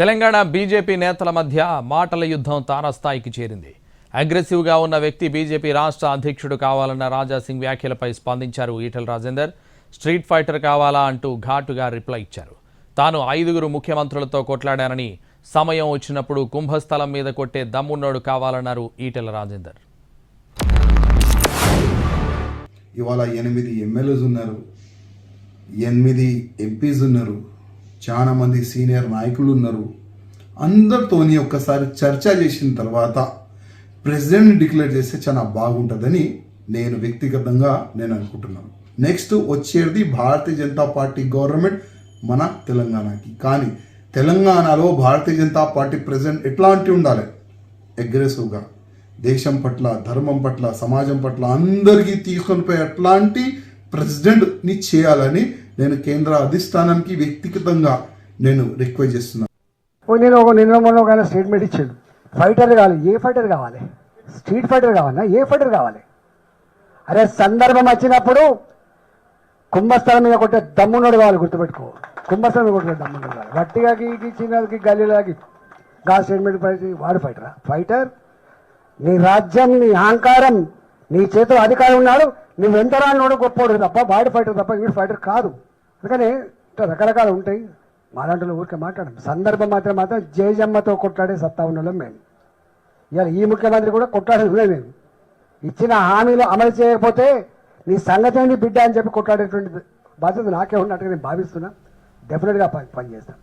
Telangana BJP నేతల మధ్య మాటల యుద్ధం తారస్థాయికి చేరింది. అగ్రెసివ్గా ఉన్న వ్యక్తి బీజేపీ రాష్ట్ర అధ్యక్షుడు కావాలన్న రాజాసింగ్ వ్యాఖ్యలపై స్పందించారు ఈటెల రాజేందర్. స్ట్రీట్ ఫైటర్ కావాలా అంటూ ఘాటుగా రిప్లై ఇచ్చారు. తాను 5 ముఖ్యమంత్రులతో కొట్లాడానని, సమయం వచ్చినప్పుడు కుంభస్థలం మీద కొట్టే దమ్మున్నోడు కావాలన్నారు ఈటెల రాజేందర్. ఇవాళ 8 ఎమ్మెల్యేస్ ఉన్నారు, 8 ఎంపీస్ ఉన్నారు, చాలా మంది సీనియర్ నాయకులు ఉన్నారు. అందరితోని ఒక్కసారి చర్చ చేసిన తర్వాత ప్రెసిడెంట్ని డిక్లేర్ చేస్తే చాలా బాగుంటుందని నేను వ్యక్తిగతంగా అనుకుంటున్నాను. నెక్స్ట్ వచ్చేది భారతీయ జనతా పార్టీ గవర్నమెంట్ మన తెలంగాణకి. కానీ తెలంగాణలో భారతీయ జనతా పార్టీ ప్రెసిడెంట్ ఎట్లాంటి ఉండాలి? అగ్రెసివ్గా దేశం పట్ల, ధర్మం పట్ల, సమాజం పట్ల అందరికీ తీసుకొని పోయి అట్లాంటి ప్రెసిడెంట్ని చేయాలని నేను కేంద్ర అధిష్టానానికి వ్యక్తిగతంగా రిక్వెస్ట్ చేస్తున్నాను. నిన్న మొన్న ఒక స్టేట్మెంట్ ఇచ్చాడు, ఫైటర్ కావాలి. ఏ ఫైటర్ కావాలి? స్ట్రీట్ ఫైటర్ కావాలన్నా? ఏ ఫైటర్ కావాలి? అరే సందర్భం వచ్చినప్పుడు కుంభస్థలం మీద కొట్టే దమ్మున్నోడు కావాలి, గుర్తుపెట్టుకో. కుంభస్థలం మీద కొట్టే దమ్మున్నోడు కావాలి. గట్టిగాకి చిన్నకి గల్లీలాకి గా స్టేట్మెంట్ పడి వాడు ఫైటరా? ఫైటర్ నీ రాజ్యం, నీ అహంకారం, నీ చేతిలో అధికారం ఉన్నాడు, నువ్వు ఎంత రానోడు గొప్పోడు తప్ప వాడు ఫైటర్ తప్ప వీడు ఫైటర్ కాదు. అందుకని రకరకాలు ఉంటాయి. మాలాంటి ఊరికే మాట్లాడడం సందర్భం మాత్రం జేజమ్మతో కొట్లాడే సత్తా ఉన్నాం మేము. ఇవాళ ఈ ముఖ్యమంత్రి కూడా కొట్లాడేది మేము. ఇచ్చిన హామీలు అమలు చేయకపోతే నీ సంగతి బిడ్డ అని చెప్పి కొట్లాడేటువంటి బాధ్యత నాకే ఉన్నట్టుగా నేను భావిస్తున్నా. డెఫినెట్గా పనిచేస్తాను.